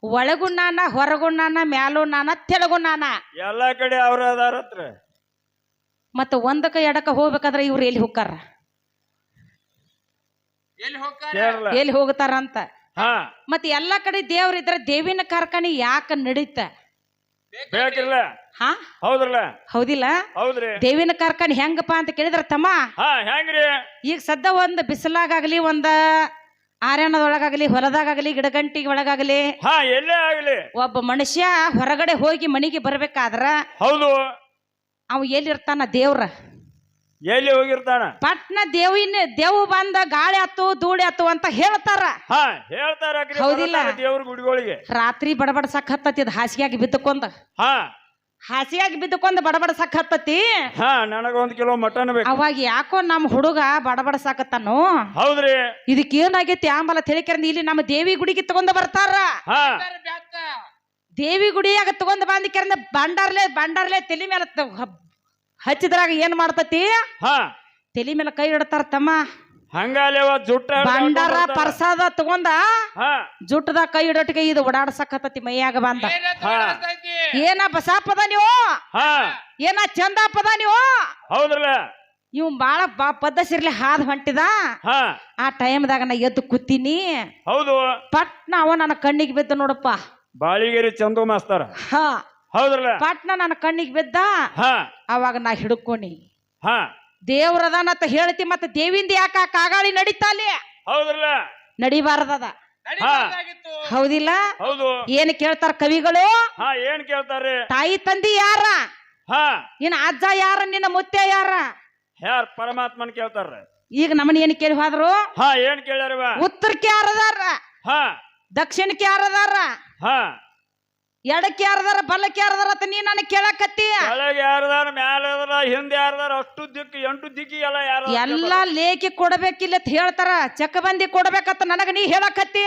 ಒಳಗುಣ್ಣಾನ ಹೊರಗುಣ್ಣಾನ ಮ್ಯಾಲುಣ್ಣಾನ ತೆಳಗುಣ್ಣಾನ ಎಲ್ಲಾ ಕಡೆ ಅವ್ರ ಅದಾರತ್ರ. ಮತ್ತ ಒಂದಕ್ಕ ಎಡಕ್ಕ ಹೋಗ್ಬೇಕಾದ್ರೆ ಇವ್ರು ಎಲ್ಲಿ ಹೋಗ್ತಾರ ಎಲ್ಲಿ ಹೋಗ್ತಾರ ಅಂತ. ಮತ್ತೆ ಎಲ್ಲಾ ಕಡೆ ದೇವ್ರಿದ್ರ ದೇವಿನ ಕಾರ್ಖಾನೆ ಯಾಕ ನಡೀತ ಬೇಕಿಲ್ಲ? ಹಾ ಹೌದ್ರಲ್ಲ? ಹೌದಿಲ್ಲ? ಹೌದ್ರಿ. ದೇವಿನ ಕಾರ್ಖಾನೆ ಹೆಂಗಪ್ಪ ಅಂತ ಕೇಳಿದ್ರ ತಮ್ಮ, ಹೆಂಗ್ರಿ? ಈಗ ಸದ್ದ ಒಂದ್ ಬಿಸಿಲಾಗಲಿ ಒಂದ ಆರ್ಯಾಣದೊಳಗಾಗಲಿ ಹೊಲದಾಗಲಿ ಗಿಡಗಂಟಿ ಒಳಗಾಗಲಿ ಎಲ್ಲೇ ಆಗ್ಲಿ ಒಬ್ಬ ಮನುಷ್ಯ ಹೊರಗಡೆ ಹೋಗಿ ಮನಿಗೆ ಬರ್ಬೇಕಾದ್ರ ಹೌದು ಅವ ಎಲ್ಲಿರ್ತಾನ? ದೇವ್ರ ಎಲ್ಲಿ ಹೋಗಿರ್ತಾನ? ಪಟ್ನ ದೇವು ಬಂದ ಗಾಳಿ ಆತು ಧೂಳಿ ಆತು ಅಂತ ಹೇಳ್ತಾರ. ಹೇಳ್ತಾರ. ಹೌದಿಲ್ಲ? ದೇವ್ರ ಗುಡಿಗಳಿಗೆ ರಾತ್ರಿ ಬಡಬಡ ಸಕ್ ಹತ್ತತಿ ಹಾಸಿಗೆಯಾಗಿ ಬಿದ್ದಕೊಂಡ ಹಾಸಿಗೆಯಾಗಿ ಬಿದ್ದಕೊಂಡ್ ಬಡಬಡ ಸಕ್ ಹತ್ತತಿ. ನನಗ 1 ಕಿಲೋ ಮಟನ್ ಬೇಕು. ಅವಾಗ ಯಾಕೋ ನಮ್ಮ ಹುಡುಗ ಬಡಬಡ ಸಾಕತ್ತಾನು. ಹೌದ್ರಿ. ಇದಕ್ಕೇನಾಗೈತಿ ಆಂಬಲ ತಿಳಿಕರ್ನ ಇಲ್ಲಿ ನಮ್ಮ ದೇವಿ ಗುಡಿಗೆ ತಗೊಂಡ ಬರ್ತಾರ. ದೇವಿ ಗುಡಿಯಾಗ ತಗೊಂಡ್ ಬಂದಿಕರ್ನ ಬಂಡಾರ್ಲೆ ತಲೆ ಮೇಲೆ ಹಚ್ಚಿದ್ರಾಗ ಏನ್ ಮಾಡ್ತತಿ? ತಲೆ ಮೇಲೆ ಕೈ ಇಡ್ತಾರ ತಮ್ಮ. ಹಂಗಾಲೇವ ಜುಟ್ಟ ಬಂಡಾರ ಪ್ರಸಾದ ತಗೊಂಡ ಜುಟ್ಟದ ಕೈ ಇಡೋಟಿಗೆ ಇದು ಓಡಾಡ್ಸಕತ್ತತಿ ಮೈಯಾಗ ಬಂದ. ಏನ ಬಸಾಪದ ನೀವು? ಏನ ಚಂದಪದ ನೀವು? ಹೌದ್ರಲ್ಲ? ಇವ್ ಬಾಳ ಪದ್ದಸಿರ್ಲಿ ಹಾದ್ ಹೊಂಟಿದ. ಆ ಟೈಮ್ದಾಗ ನಾ ಎದ್ದು ಕೂತೀನಿ. ಹೌದು. ಪಟ್ನ ಅವ ನನ್ನ ಕಣ್ಣಿಗೆ ಬಿದ್ದ ನೋಡಪ್ಪ. ಬಾಳಿಗೇರಿ ಚಂದು ಮಾಸ್ತರ. ಹೌದ್ರಲ್ಲ? ಪಟ್ನ ನನ್ನ ಕಣ್ಣಿಗೆ ಬಿದ್ದ. ಅವಾಗ ನಾ ಹಿಡ್ಕೊನಿ ದೇವ್ರದಾನಂತ ಹೇಳ್ತಿ. ಮತ್ತೆ ದೇವಿಂದ ಯಾಕ ಕಾಗಾಳಿ ನಡೀತಾ ಅಲ್ಲಿ? ಹೌದ್ರಲ್ಲ? ನಡಿಬಾರದದ. ಹೌದಿಲ್ಲ? ಹೌದು. ಏನ್ ಕೇಳ್ತಾರ ಕವಿಗಳು? ಏನ್ ಕೇಳ್ತಾರ? ತಾಯಿ ತಂದಿ ಯಾರ? ನಿನ್ನ ಅಜ್ಜ ಯಾರ? ನಿನ್ನ ಮುತ್ತೆ ಯಾರ? ಪರಮಾತ್ಮನ್ ಕೇಳ್ತಾರ. ಈಗ ನಮ್ಮನ್ನ ಏನ್ ಕೇಳಿ ಹೋದ್ರು? ಏನ್ ಕೇಳ್ಯಾರವ? ಉತ್ತರಕ್ಕೆ ಯಾರದಾರ? ದಕ್ಷಿಣಕ್ಕೆ ಯಾರದಾರ? ಎಡಕ್ಕೆ ಯಾರದಾರ? ಬಲಕ್ಕೆ ಯಾರದಾರ ಅಂತ ನೀ ನನಗೆ ಕೇಳಕತ್ತಿ. ಕೆಳಗೆ ಯಾರದಾರ? ಮ್ಯಾಲ ಹಿಂದೆ ಯಾರದಾರ? ಅಷ್ಟು ದಿಕ್ಕು 8 ದಿಕ್ಕಿ ಎಲ್ಲ ಲೇಖಿ ಕೊಡ್ಬೇಕಿಲ್ಲ ಅಂತ ಹೇಳ್ತಾರ. ಚಕ್ಕಬಂದಿ ಕೊಡ್ಬೇಕಂತ ನನಗ ನೀ ಹೇಳಕತ್ತಿ.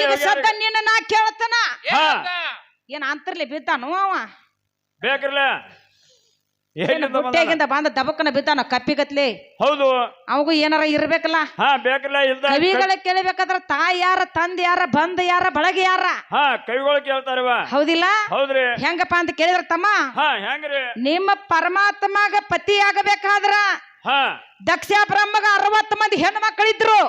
ಈಗ ಸದ್ದ ನಿನ್ನ ನಾ ಕೇಳ್ತಾನ. ಏನ್ ಅಂತರ್ಲಿ ಬಿದ್ದಾನು ಅವ? ಬೇಕ್ರಲ್ಲ? ಬುಟ್ಟೆಗಿಂದ ಬಂದ ದಬಕ್ಕನ ಬಿದ್ದಾನ ಕಪ್ಪಿಗತ್ಲೆ. ಹೌದು. ಅವಾಗೂ ಏನಾರ ಇರ್ಬೇಕಲ್ಲ? ಬೇಕಲ್ಲ? ಕವಿಗಳ ಕೇಳಬೇಕಾದ್ರ ತಾಯಿ ಯಾರ, ತಂದೆ ಯಾರ, ಬಂದ ಯಾರ, ಬಳಗ ಯಾರ? ಕವಿಗಳು ಕೇಳ್ತಾರವ. ಹೌದಿಲ್ಲ? ಹೌದ್ರಿ. ಹೆಂಗಪ್ಪ ಅಂತ ಕೇಳಿದ್ರ ತಮ್ಮ, ಹೆಂಗ್ರಿ? ನಿಮ್ಮ ಪರಮಾತ್ಮಗ ಪತಿ ಆಗಬೇಕಾದ್ರ ದಕ್ಷ ಬ್ರಹ್ಮಗ 60 ಮಂದಿ ಹೆಣ್ಣು ಮಕ್ಕಳಿದ್ರು.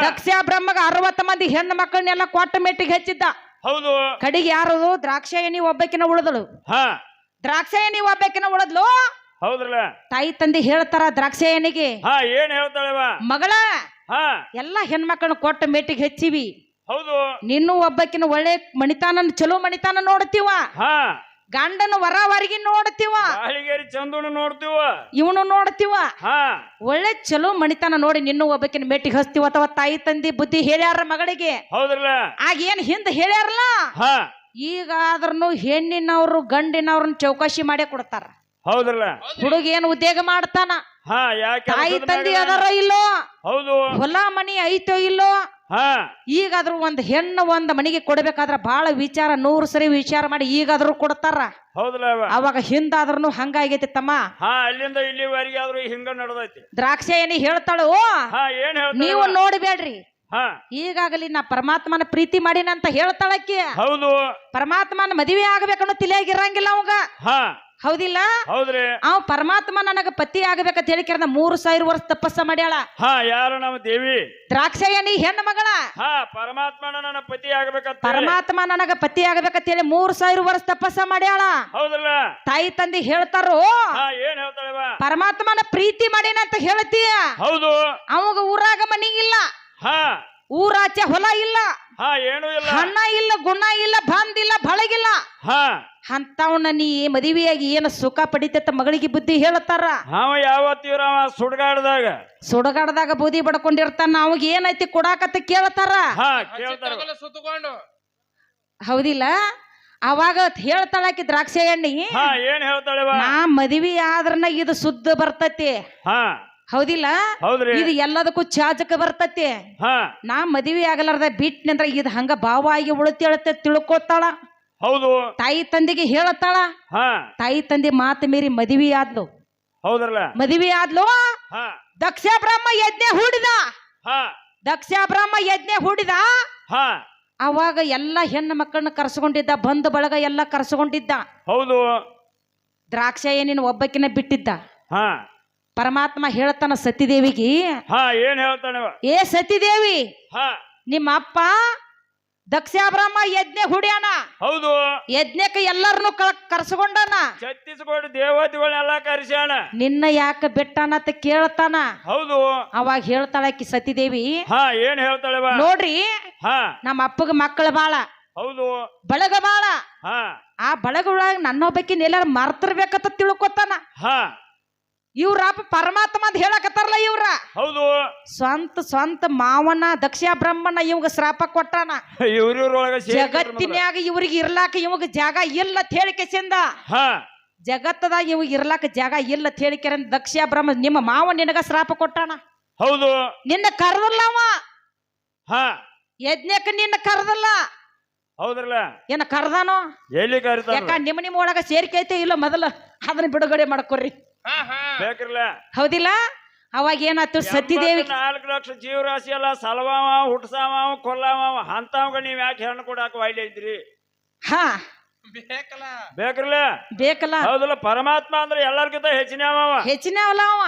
ದಕ್ಷ ಬ್ರಹ್ಮಗ 60 ಮಂದಿ ಹೆಣ್ಣು ಮಕ್ಕಳನ್ನೆಲ್ಲ ಕೊಟ್ಟ ಮೆಟ್ಟಿಗೆ ಹಚ್ಚಿದ್ದ. ಹೌದು. ಕಡಿಗೆ ಯಾರು? ದ್ರಾಕ್ಷಾಯಣಿ ಒಬ್ಬಕಿನ ಉಳಿದಳು. ದ್ರಾಕ್ಷಾಯಣಿ ಒಬ್ಬಕಿನ ಉಳಿದ್ಲು. ಹೌದ್ರಲ್ಲ? ತಾಯಿ ತಂದೆ ಹೇಳ್ತಾರ ದ್ರಾಕ್ಷಾಯಣಿಗೆ, ಏನ್ ಹೇಳ್ತಾಳವ? ಮಗಳ ಎಲ್ಲಾ ಹೆಣ್ಮಕ್ಳನ್ನ ಕೊಟ್ಟ ಮೆಟ್ಟಿಗೆ ಹಚ್ಚಿವಿ. ಹೌದು. ನಿನ್ನೂ ಒಬ್ಬಕಿನ ಒಳ್ಳೆ ಮಣಿತಾನ, ಚಲೋ ಮಣಿತಾನ ನೋಡ್ತೀವ. ಗಂಡನ ವರವರಿಗೆ ನೋಡ್ತೀವ. ಚಂದನು ನೋಡ್ತೀವ. ಇವನು ನೋಡ್ತೀವ. ಒಳ್ಳೆ ಚಲೋ ಮಣಿತಾನ ನೋಡಿ ನಿನ್ನೂ ಒಬ್ಬಕಿನ ಮೆಟ್ಟಿಗೆ ಹಚ್ತೀವ. ಅಥವಾ ತಾಯಿ ತಂದಿ ಬುದ್ಧಿ ಹೇಳ್ಯಾರ ಮಗಳಿಗೆ. ಹೌದ್ರಲ್ಲ? ಆಗ ಏನ್ ಹಿಂದ ಹೇಳ್ಯಾರಲ್ಲ, ಈಗ ಆದ್ರೂ ಹೆಣ್ಣಿನವ್ರು ಗಂಡಿನವ್ರನ್ನ ಚೌಕಾಶಿ ಮಾಡೇ ಕೊಡ್ತಾರ. ಹೌದ್ರಲ್ಲ? ಹುಡುಗ ಏನ್ ಉದ್ಯೋಗ ಮಾಡ್ತಾನ? ತಾಯಿ ತಂದಿ ಅದಾರೋ ಇಲ್ಲೋ? ಹೌದು. ಹೊಲ ಮನಿ ಐತೋ ಇಲ್ಲೋ? ಈಗಾದ್ರೂ ಒಂದ್ ಹೆಣ್ಣು ಒಂದ್ ಮನಿಗೆ ಕೊಡ್ಬೇಕಾದ್ರ ಬಹಳ ವಿಚಾರ 100 ಸರಿ ವಿಚಾರ ಮಾಡಿ ಈಗಾದ್ರೂ ಕೊಡ್ತಾರ. ಹೌದಲ್ಲ? ಅವಾಗ ಹಿಂದಾದ್ರೂ ಹಂಗಾಗೈತಿ ತಮ್ಮ. ಅಲ್ಲಿಂದ ಇಲ್ಲಿವರೆಗೆ ಆದ್ರೂ ಹಿಂಗ ನಡೆದೈತಿ. ದ್ರಾಕ್ಷಾಯಣಿ ಹೇಳ್ತಾಳು, ನೀವು ನೋಡ್ಬೇಡ್ರಿ, ಈಗಾಗಲಿ ನಾ ಪರಮಾತ್ಮನ ಪ್ರೀತಿ ಮಾಡಿನಂತ ಹೇಳ್ತಾಳಕ್ಕೆ. ಹೌದು. ಪರಮಾತ್ಮನ ಮದುವೆ ಆಗ್ಬೇಕನ್ನೋ ತಿಳಿಯಾಗಿರಂಗಿಲ್ಲ ಅವಾಗ. ಹೌದಿಲ್ಲ? ಹೌದ್ರಿ. ಅವ್ ಪರಮಾತ್ಮ ನನಗ ಪತಿ ಆಗ್ಬೇಕಂತ ಹೇಳಿಕೆರ 3000 ವರ್ಷ ತಪಸ್ಸ ಮಾಡ್ಯಾಳ. ಯಾರು? ನಮ್ಮ ದೇವಿ ದ್ರಾಕ್ಷಾಯಣಿ ಹೆಣ್ಣು ಮಗಳ. ಪರಮಾತ್ಮನ ನನ್ನ ಪತಿ ಆಗ್ಬೇಕಂತ, ಪರಮಾತ್ಮ ನನಗ ಪತಿ ಆಗ್ಬೇಕಂತ ಹೇಳಿ 3000 ವರ್ಷ ತಪಸ್ಸ ಮಾಡ್ಯಾಳ. ಹೌದಲ್ಲ? ತಾಯಿ ತಂದಿ ಹೇಳ್ತಾರೋ, ಏನ್ ಹೇಳ್ತಾಳವ? ಪರಮಾತ್ಮನ ಪ್ರೀತಿ ಮಾಡಿನಂತ ಹೇಳ್ತೀಯ. ಹೌದು. ಅವಾಗ ಊರಾಗ ಮನಿ ಇಲ್ಲ, ಊರಾಚೆ ಹೊಲ ಇಲ್ಲ, ಏನು ಇಲ್ಲ, ಹಣ ಇಲ್ಲ, ಗುಣ ಇಲ್ಲ, ಬಂದಿಲ್ಲ, ಬಳಗಿಲ್ಲ. ಅಂತವನ್ನ ನೀ ಮದುವೆಯಾಗಿ ಏನು ಸುಖ ಪಡಿತೈತ ಮಗಳಿಗೆ ಬುದ್ಧಿ ಹೇಳ್ತಾರ. ಯಾವತ್ತಿವ್ರ ಸುಡಗಾಡದಾಗ ಬೂದಿ ಬಡ್ಕೊಂಡಿರ್ತಾನ. ಅವಾಗ ಏನೈತಿ ಕೊಡಾಕತ್ತ ಕೇಳ್ತಾರ. ಹೌದಿಲ್ಲ? ಅವಾಗ ಹೇಳ್ತಾಳಾಕಿ ದ್ರಾಕ್ಷಾಯಣಿ, ಏನ್ ಹೇಳ್ತಾಳೆ? ನಾ ಮದುವೆ ಆದ್ರನ ಇದು ಸುದ್ದ ಬರ್ತೈತಿ. ಹೌದಿಲ್ಲ? ಇದು ಎಲ್ಲದಕ್ಕೂ ಚಾಚಕ ಬರ್ತೈತಿ. ನಾ ಮದುವೆ ಆಗಲಾರ್ದ ಬಿಟ್ನಂದ್ರ ಇದು ಹಂಗ ಭಾವ ಆಗಿ ಉಳಿತೇಳತ್ತೆ ತಿಳ್ಕೊತಾಳ. ಹೌದು. ತಾಯಿ ತಂದಿಗೆ ಹೇಳತ್ತಾಳ. ತಾಯಿ ತಂದೆ ಮಾತು ಮೀರಿ ಮದುವೆ ಆದ್ಲು. ಹೌದ್ರಲ್ಲ? ಮದುವೆ ಆದ್ಲು. ದಕ್ಷ ಬ್ರಹ್ಮ ಯಜ್ಞ ಹೂಡಿದ. ದಕ್ಷ ಬ್ರಹ್ಮ ಯಜ್ಞ ಹೂಡಿದ. ಅವಾಗ ಎಲ್ಲ ಹೆಣ್ಣು ಮಕ್ಕಳನ್ನ ಕರ್ಸ್ಕೊಂಡಿದ್ದ, ಬಂಧು ಬಳಗ ಎಲ್ಲ ಕರ್ಸ್ಕೊಂಡಿದ್ದ. ಹೌದು. ದ್ರಾಕ್ಷ ಏನಿನ ಒಬ್ಬಕಿನ ಬಿಟ್ಟಿದ್ದ. ಹಾ ಪರಮಾತ್ಮ ಹೇಳ್ತಾನ ಸತಿದೇವಿಗೆ, ಹಾ ಏನ್ ಹೇಳ್ತಾನೆ? ಏ ಸತಿದೇವಿ, ಹಾ ನಿಮ್ಮ ಅಪ್ಪ ದಕ್ಷ ಬ್ರಹ್ಮ ಯಜ್ಞ ಹುಡ್ಯಾನ. ಹೌದು. ಯಜ್ಞಕ್ಕೆ ಎಲ್ಲರನ್ನು ಕರ್ಸ್ಕೊಂಡಾನ. ಛತ್ತೀಸ್ಗಢ ದೇವತೆಗಳನ್ನೆಲ್ಲ ಕರೆಸ್ಯಾಣ. ನಿನ್ನ ಯಾಕೆ ಬಿಟ್ಟಾನಂತ ಕೇಳ್ತಾನ. ಹೌದು. ಅವಾಗ ಹೇಳ್ತಾಳಕಿ ಸತಿದೇವಿ, ಹಾ ಏನ್ ಹೇಳ್ತಾಳೆ? ನೋಡ್ರಿ, ಹಾ ನಮ್ಮ ಅಪ್ಪಗ ಮಕ್ಕಳು ಬಾಳ, ಹೌದು, ಬಳಗ ಬಾಳ. ಹಾ ಆ ಬಳಗ ಒಳಗ ನನ್ನೊಬ್ಬಕಿ ಎಲ್ಲಾರ ಮರ್ತರ್ಬೇಕಂತ ತಿಳ್ಕೊತಾನ. ಹಾ ಇವ್ರ ಅಪ್ಪ ಪರಮಾತ್ಮ ಅಂತ ಹೇಳಕತ್ತಾರಲ್ಲ ಇವ್ರ. ಹೌದು. ಸ್ವಂತ ಮಾವನ ದಕ್ಷ ಬ್ರಹ್ಮನ ಇವಾಗ ಶ್ರಾಪ ಕೊಟ್ಟಾನ. ಇವ್ರೊಳಗ ಜಗತ್ತಿನ್ಯಾಗ ಇವ್ರಿಗೆ ಇರ್ಲಾಕ ಇವಾಗ ಜಾಗ ಇಲ್ಲ ಅಂತ ಹೇಳಿಕೆಸಿಂದ, ಜಗತ್ತದಾಗ ಇವಾಗ ಇರ್ಲಾಕ ಜಾಗ ಇಲ್ಲ ಅಂತ ಹೇಳಿಕೆ ದಕ್ಷ ಬ್ರಹ್ಮ ನಿಮ್ಮ ಮಾವ ನಿನಗ ಶ್ರಾಪ ಕೊಟ್ಟಾನ. ಹೌದು. ನಿನ್ನ ಕರ್ದಲ್ಲವ, ಹಾ ಯಜ್ಞಕ್ಕೆ ನಿನ್ನ ಕರ್ದಲ್ಲ. ಹೌದ್ರಲ್ಲ? ಏನ ಕರ್ದಾನೋ? ಎಲ್ಲಿ ಕರಿತಾನ? ಯಾಕ ನಿಮ್ಮ ಒಳಗ ಸೇರಿಕೆ ಐತೆ ಇಲ್ಲ? ಮೊದಲ ಅದನ್ನ ಬಿಡುಗಡೆ ಮಾಡ್ಕೊರಿ. ಬೇಕ್ರಲ್ಲ? ಹೌದಿಲ್ಲ? ಅವಾಗ ಏನಾಯ್ತು, ಸತಿದೇವಿ 4 ಲಕ್ಷ ಜೀವರಾಶಿ ಎಲ್ಲ ಸಲವಾವ, ಹುಟ್ಸಾವ, ಕೊಲ್ಲವ, ಅಂತವಾಗ ನೀವ್ ಯಾಕೆ ಹೆಣ್ಣು ಕೊಡಾಕ ವಾಯ್ಲೆ ಇದ್ರಿ? ಹಾ ಬೇಕ್ರಲ್ಲ? ಬೇಕಲ್ಲ? ಹೌದಲ್ಲ? ಪರಮಾತ್ಮ ಅಂದ್ರೆ ಎಲ್ಲರಿಗಿಂತ ಹೆಚ್ಚಿನ ಅಲ್ಲ ಅವ.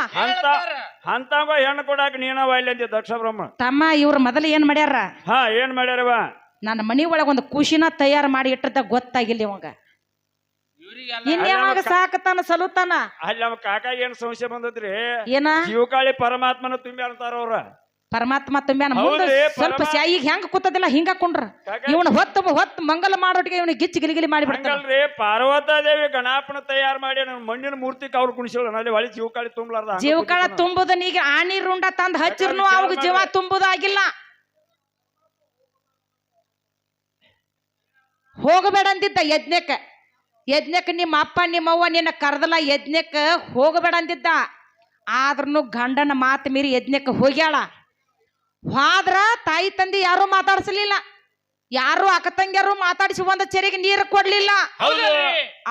ಅಂತವ ಹೆಣ್ಣು ಕೊಡಾಕ ನೀನ ವಾಯ್ಲೆ ಅಂತೀವಿ ದಕ್ಷ ಬ್ರಹ್ಮ. ತಮ್ಮ ಇವ್ರ ಮೊದಲು ಏನ್ ಮಾಡ್ಯಾರ? ಹಾ ಏನ್ ಮಾಡ್ಯಾರವ? ನನ್ನ ಮನಿ ಒಳಗ ಒಂದು ಖುಷಿನ ತಯಾರು ಮಾಡಿ ಇಟ್ಟದ ಗೊತ್ತಾಗಿಲ್ಲ ಇವಾಗ. ಇನ್ಯಾವಾಗ ಸಾಕತಾನ ಸಲುತಾನ. ಅಲ್ಲಿ ನಮ್ಮ ಕಾಕ ಏನ್ ಸಂಶಯ ಬಂದದ್ರಿ? ಏನ? ಜೀವಕಾಳಿ ಪರಮಾತ್ಮನ ತುಂಬಿ ಅಂತಾರ ಅವ್ರ. ಪರಮಾತ್ಮ ತುಂಬ್ಯಾನ. ಮುಂದೆ ಸ್ವಲ್ಪ ಈಗ ಹೆಂಗ ಕೂತದಿಲ್ಲ ಹಿಂಗ ಕೊಂಡ್ರ ಇವನು ಹೊತ್ತು ಮಂಗಲ ಮಾಡೋಟಿಗೆ ಇವನು ಗಿಚ್ಚಿ ಗಿಲಿಗಿಲಿ ಮಾಡಿ ಬಿಡ್ತಾರಲ್ರಿ. ಪಾರ್ವತಾದೇವಿ ಗಣಪನ ತಯಾರು ಮಾಡಿ ಮಣ್ಣಿನ ಮೂರ್ತಿ ಅವ್ರು ಕುಣಿಸೋಳು. ನಲ್ಲಿ ಒಳಿ ಜೀವಕಾಳಿ ತುಂಬಲಾರ್ದ. ಜೀವಕಾಳ ತುಂಬುದ ಈಗ ಆನಿ ರುಂಡ ತಂದ್ ಹಚ್ಚಿರ್ನು ಅವಾಗ ಜೀವ ತುಂಬುದಾಗಿಲ್ಲ. ಹೋಗಬೇಡ ಅಂದಿದ್ದ ಯಜ್ಞಕ್ಕೆ ನಿಮ್ಮ ಅಪ್ಪ ನಿಮ್ಮವ್ವ ನಿನ್ನ ಕರ್ದಲ್ಲ, ಯಜ್ಞಕ್ಕೆ ಹೋಗಬೇಡ ಅಂದಿದ್ದ. ಆದ್ರೂ ಗಂಡನ ಮಾತು ಮೀರಿ ಯಜ್ಞಕ್ಕೆ ಹೋಗ್ಯಾಳ. ಹೋದ್ರ ತಾಯಿ ತಂದೆ ಯಾರು ಮಾತಾಡ್ಸಲಿಲ್ಲ, ಯಾರು ಅಕ್ಕ ತಂಗಿಯರು ಮಾತಾಡಿಸಿ ಒಂದ ಚೆರಿಗೆ ನೀರು ಕೊಡ್ಲಿಲ್ಲ.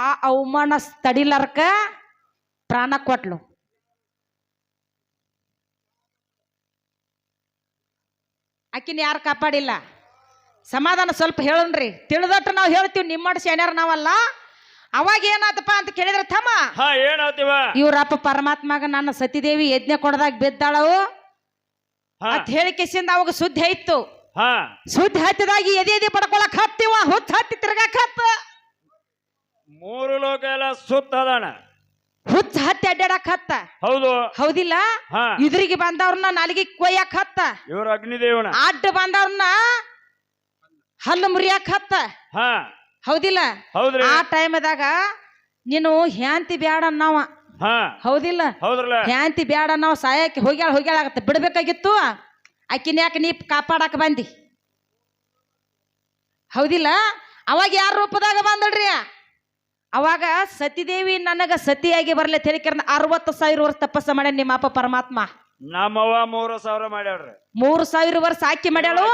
ಆ ಅವಮಾನ ತಡಿಲಾರ್ಕ ಪ್ರಾಣ ಕೊಟ್ಲು. ಆಕಿನ ಯಾರು ಕಾಪಾಡಿಲ್ಲ. ಸಮಾಧಾನ ಸ್ವಲ್ಪ ಹೇಳನ್ರಿ, ತಿಳಿದಟ್ಟು ನಾವು ಹೇಳ್ತೀವಿ, ನಿಮ್ಮ ಶನಿಯಾರ ನಾವಲ್ಲ. ಅವಾಗ ಏನಾತಪ್ಪ ಅಂತ ಕೇಳಿದ್ರೆ ತಮ್ಮ ಏನಾತಿವ ಇವ್ರಪ್ಪ ಪರಮಾತ್ಮಗ ನನ್ನ ಸತಿದೇವಿ ಯಜ್ಞ ಕೊಡದಾಗ ಬಿದ್ದಾಳವು ಅಂತ ಹೇಳಿಕೆಸಿಂದ ಅವಾಗ ಸುದ್ದಿ ಆಯ್ತು. ಸುದ್ದಿ ಹತ್ತಿದಾಗಿ ಎದೆ ಪಡ್ಕೊಳಕ್ ಹತ್ತಿವ, ಹುಚ್ಚ ಹತ್ತಿ ತಿರ್ಗಾಕ್ ಹತ್ತ. 3 ಲೋಕ ಎಲ್ಲ ಸುತ್ತದಾನ, ಹುಚ್ಚ ಹತ್ತಿ ಅಡ್ಡಾಡಕ್ ಹತ್ತ. ಹೌದು ಹೌದಿಲ್ಲ? ಇದ್ರಿಗೆ ಬಂದವ್ರನ್ನ ನಾಲಿಗೆ ಕೊಯ್ಯಾಕ್ ಹತ್ತ. ಇವ್ರ ಅಗ್ನಿದೇವನ ಅಡ್ಡ ಬಂದವ್ರನ್ನ ಹಲ್ಲು ಮುರಿಯಾಕ್ ಹತ್ತ. ಹೌದಿಲ್ಲ? ಆ ಟೈಮ್ದಾಗ ನೀನು ಹ್ಯಾಂತಿ ಬ್ಯಾಡ ನಾವ. ಹೌದಿಲ್ಲ? ಹ್ಯಾಂತಿ ಬ್ಯಾಡ ನಾವು ಸಾಯಕ್ಕೆ ಹೋಗ್ಯಾಳ ಆಗತ್ತ. ಬಿಡ್ಬೇಕಾಗಿತ್ತು, ಆಕಿನ ಯಾಕೆ ನೀ ಕಾಪಾಡಕ್ ಬಂದಿ? ಹೌದಿಲ್ಲ? ಅವಾಗ ಯಾರ ರೂಪದಾಗ ಬಂದಳ್ರಿ? ಅವಾಗ ಸತಿದೇವಿ ನನಗ ಸತಿಯಾಗಿ ಬರ್ಲಿ ತಿಳಿಕರ 60,000 ವರ್ಷ ತಪಸ್ಸ ಮಾಡ್ಯ ನಿಮ್ಮ ಅಪ್ಪ ಪರಮಾತ್ಮ. ನಮ್ಮವ್ವ 3,000 ಮಾಡ್ಯಾಳ್ರಿ. 3,000 ವರ್ಷ ಆಕಿ ಮಾಡ್ಯಾಳು.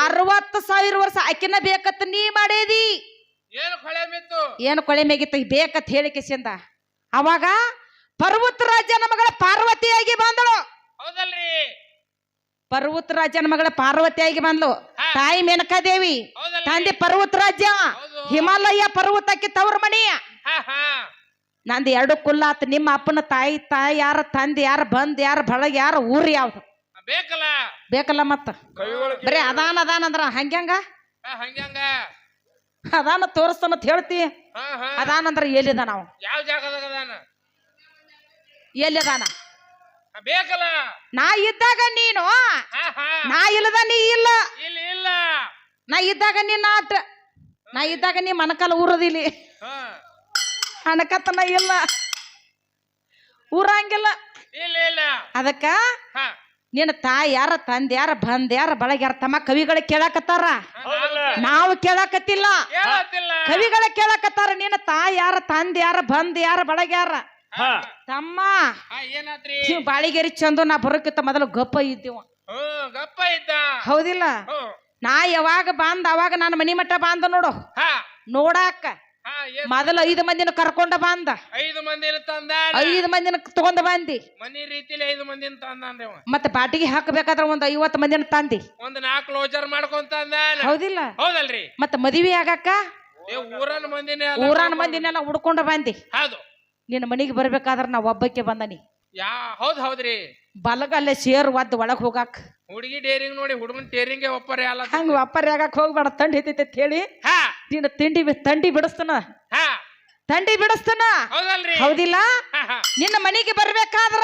60,000 ವರ್ಷ ಆಕಿನ ಬೇಕತ್ತ ನೀ ಮಾಡೇದಿ. ಏನು ಕೊಳೆ ಮೇಗಿತ್ತು ಬೇಕತ್ ಹೇಳಿಕೆಸಿಂದ ಅವಾಗ ಪರ್ವತ ರಾಜನ ಮಗಳ ಪಾರ್ವತಿಯಾಗಿ ಬಂದಳು. ಪರ್ವತ ರಾಜನ ಮಗಳ ಪಾರ್ವತಿಯಾಗಿ ಬಂದ್ಲು. ತಾಯಿ ಮೇನಕಾದೇವಿ, ತಂದೆ ಪರ್ವತ ರಾಜ್ಯ, ಹಿಮಾಲಯ ಪರ್ವತಕ್ಕೆ ತವ್ರ ಮನಿ. ನಂದು 2 ಕುಲ್ಲಾತ್. ನಿಮ್ಮ ಅಪ್ಪನ ತಾಯಿ ಯಾರ, ತಂದೆ ಯಾರ, ಬಂದ್ ಯಾರ, ಬಳಗ ಯಾರ, ಊರ್ ಯಾವ್ದು ಬೇಕಲ್ಲ. ಮತ್ತ ಬರೀ ಅದಾನ ಅಂದ್ರ ಹಂಗ್ಯಾಂಗ ಅದಾನ ತೋರಿಸ್ತಾನ ಹೇಳ್ತಿ. ಅದಾನಂದ್ರ ಎಲ್ಲಿದ ನಾವು ಎಲ್ಲಿದಾನ ನಾ ಇದ್ದಾಗ ನೀನು, ನಾ ಇಲ್ಲದ ನೀ ಇಲ್ಲ, ನಾ ಇದ್ದಾಗ ನೀ ನಾಟ, ನಾ ಇದ್ದಾಗ ನೀ ಮನಕಾಲ ಊರದಿಲ್ಲಿ, ಹಣಕತ್ತನ ಇಲ್ಲ, ಊರಂಗಿಲ್ಲ. ಅದಕ್ಕ ನಿನ್ನ ತಾಯಿ ಯಾರ, ತಂದೆ ಯಾರ, ಬಂದ ಯಾರ, ಬಳಗ್ಯಾರ ತಮ್ಮ ಕವಿಗಳ ಕೇಳಾಕತ್ತಾರ. ನಾವು ಕೇಳಾಕತ್ತಿಲ್ಲ, ಕವಿಗಳ ಕೇಳಾಕತ್ತಾರ. ನಿನ್ನ ತಾಯಿ ಯಾರ, ತಂದೆ ಯಾರ, ಬಂದ ಯಾರ, ಬಳಗ್ಯಾರ. ತಮ್ಮ ಬಾಳಿಗೇರಿ ಚಂದು ನಾ ಬರೋಕ್ಕಿಂತ ಮೊದಲು ಗಪ್ಪ ಇದ್ದೀವ. ಹೌದಿಲ್ಲ? ನಾ ಯಾವಾಗ ಬಂದ ಅವಾಗ ನಾನು ಮನಿ ಮಟ್ಟ ಬಂದ ನೋಡು ನೋಡಾಕ. ಮೊದಲ 5 ಮಂದಿನ ಕರ್ಕೊಂಡ ಬಂದ 5 ಮಂದಿನ ತಂದ 5 ಮಂದಿನ ತಗೊಂಡ ಬಂದಿ ಮನಿ ರೀತಿಲಿ 5 ಮಂದಿನ ತಂದ ಮತ್ತೆ ಬಾಟಿಗೆ ಹಾಕಬೇಕಾದ್ರ ಒಂದ್ 50 ಮಂದಿನ ತಂದಿ ಒಂದ್ 4 ಕ್ಲೋಜರ್ ಮಾಡ್ಕೊಂತಂದ ಹೌದಿಲ್ಲ ಹೌದಲ್ರಿ ಮತ್ತ ಮದುವೆ ಆಗಾಕ ಊರನ ಮಂದಿನೆಲ್ಲ ಹುಡ್ಕೊಂಡ ಬಂದಿ ಹೌದು ನಿನ್ನ ಮನಿಗೆ ಬರ್ಬೇಕಾದ್ರ ನಾ ಒಬ್ಬಕ್ಕೆ ಬಂದನಿ ಹೌದ್ರಿ ಬಲಗಲ್ಲೇ ಸೇರ್ ಒದ್ದು ಒಳಗ್ ಹೋಗಾಕ ಹುಡುಗಿ ಡೇರಿಂಗ್ ನೋಡಿ ಹುಡುಗನ್ ಟೇರಿಂಗ್ ಒಪ್ಪರೆ ಅಲ್ಲ ಹಂಗ ಒಪ್ಪರಿ ಆಗಾಕ ಹೋಗ್ಬೇಡ ತಂಡಿ ಐತೈತೆ ಅಂತ ಹೇಳಿ ನಿನ್ನ ತಂಡಿ ಬಿಡಿಸ್ತಾನ ತಂಡಿ ಬಿಡಿಸ್ತಾನ ಹೌದಿಲ್ಲ ನಿನ್ನ ಮನಿಗೆ ಬರ್ಬೇಕಾದ್ರ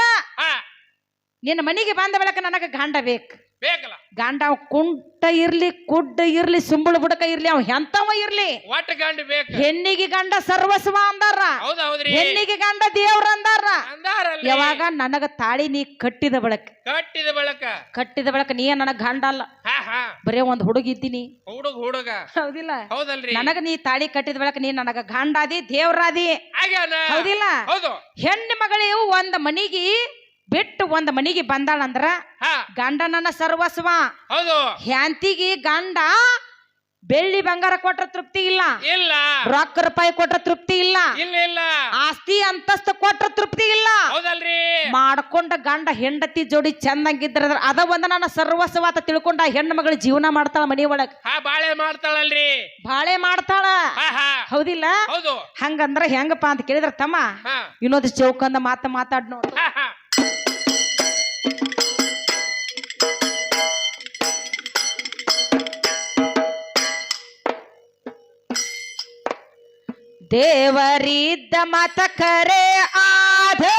ನಿನ್ನ ಮನಿಗೆ ಬಂದ ಬಳಕ ನನಗ ಗಂಡ ಬೇಕಲ್ಲ ಗಂಡ ಅವ್ ಕುಂಟ ಇರ್ಲಿ ಕುಡ್ಡ ಇರ್ಲಿ ಸುಂಬಳ ಬುಡಕ ಇರ್ಲಿ ಅವ್ ಎಂತವ ಇರ್ಲಿ ಒಟ್ಟ ಗಂಡ ಬೇಕು ಹೆಣ್ಣಿಗೆ ಗಂಡ ಸರ್ವಸ್ವ ಅಂದಾರ ಹೆಣ್ಣಿಗೆ ಗಂಡ ದೇವ್ರ ಅಂದಾರ ಯಾವಾಗ ನನಗ ತಾಳಿ ನೀ ಕಟ್ಟಿದ ಬಳಕ ನೀ ನನಗ ಗಂಡ ಅಲ್ಲ ಬರೇ ಒಂದ್ ಹುಡುಗ ಇದ್ದೀನಿ ಹುಡುಗ ಹೌದಿಲ್ಲ ನನಗ ನೀ ತಾಳಿ ಕಟ್ಟಿದ ಬಳಕ ನೀ ನನಗ ಗಂಡಾದಿ ದೇವ್ರಾದಿ ಹೌದಿಲ್ಲ ಹೆಣ್ಣು ಮಗಳಿವು ಒಂದ್ ಮನಿಗೆ ಬಿಟ್ಟು ಒಂದ್ ಮನಿಗೆ ಬಂದಾಳಂದ್ರ ಗಂಡ ನನ್ನ ಸರ್ವಸ್ವ ಹ್ಯಾಂತಿಗೆ ಗಂಡ ಬೆಳ್ಳಿ ಬಂಗಾರ ಕೊಟ್ರ ತೃಪ್ತಿ ಇಲ್ಲ ರೊಕ್ಕ ರೂಪಾಯಿ ಕೊಟ್ರ ತೃಪ್ತಿ ಇಲ್ಲ ಆಸ್ತಿ ಅಂತಸ್ತು ಕೊಟ್ರ ತೃಪ್ತಿ ಇಲ್ಲ ಮಾಡ್ಕೊಂಡ ಗಂಡ ಹೆಂಡತಿ ಜೋಡಿ ಚಂದಂಗಿದ್ರ ಅದ ಒಂದ ನನ್ನ ಸರ್ವಸ್ವ ಅಂತ ತಿಳ್ಕೊಂಡ ಹೆಣ್ಣು ಮಗಳು ಜೀವನ ಮಾಡ್ತಾಳ ಮನಿ ಒಳಗ ಬಾಳೆ ಮಾಡ್ತಾಳ ಹೌದಿಲ್ಲ ಹಂಗಂದ್ರ ಹೆಂಗಪ್ಪ ಅಂತ ಕೇಳಿದ್ರ ತಮ್ಮ ಇನ್ನೊಂದು ಚೌಕಂದ ಮಾತಾಡ್ ನೋಡು ದೇವರಿದ್ದ ಮತ ಕರೆ ಆಧೇ